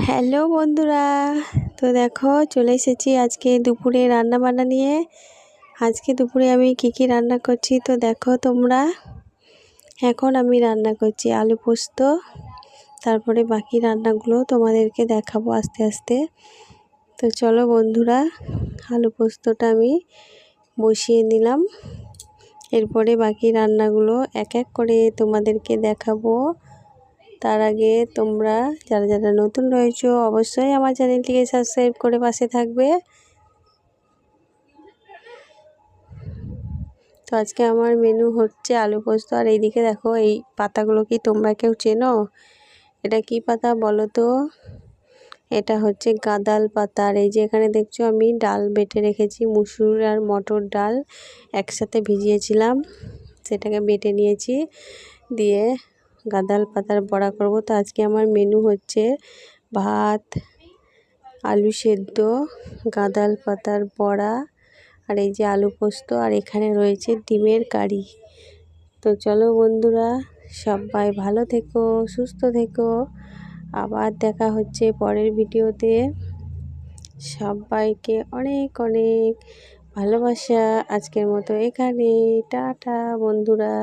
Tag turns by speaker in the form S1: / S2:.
S1: Hello বন্ধুরা, তো দেখো চলে এসেছি আজকে দুপুরে রান্না বান্না নিয়ে। আজকে দুপুরে আমি কি রান্না করছি তো দেখো তোমরা। এখন আমি রান্না করছি আলু পোস্ত, তারপরে বাকি রান্নাগুলো তোমাদেরকে দেখাবো আস্তে আস্তে। তো চলো বন্ধুরা, আলু পোস্তটা আমি বসিয়ে নিলাম, এরপরে বাকি রান্নাগুলো এক এক করে তোমাদেরকে দেখাবো। তার আগে তোমরা যারা যারা নতুন রয়েছো অবশ্যই আমার চ্যানেলটিকে সাবস্ক্রাইব করে পাশে থাকবে। তো আজকে আমার মেনু হচ্ছে আলু পোস্ত। আর এইদিকে দেখো, এই পাতাগুলো কি তোমরা কেউ চেনো? এটা কি পাতা বলো তো? এটা হচ্ছে গাঁদাল পাতা। আর এই যে এখানে দেখছো আমি ডাল বেটে রেখেছি, মুসুর আর মটর ডাল একসাথে ভিজিয়েছিলাম, সেটাকে বেটে নিয়েছি, দিয়ে গাঁদাল পাতার বড়া করব। তো আজকে আমার মেনু হচ্ছে ভাত, আলু সেদ্ধ, গাঁদাল পাতার বড়া, আর এই যে আলু পোস্ত, আর এখানে রয়েছে ডিমের কারি। তো চলো বন্ধুরা, সবাই ভালো থেকো, সুস্থ থেকো, আবার দেখা হচ্ছে পরের ভিডিওতে। সবাইকে অনেক অনেক ভালোবাসা। আজকের মতো এখানে টাটা বন্ধুরা।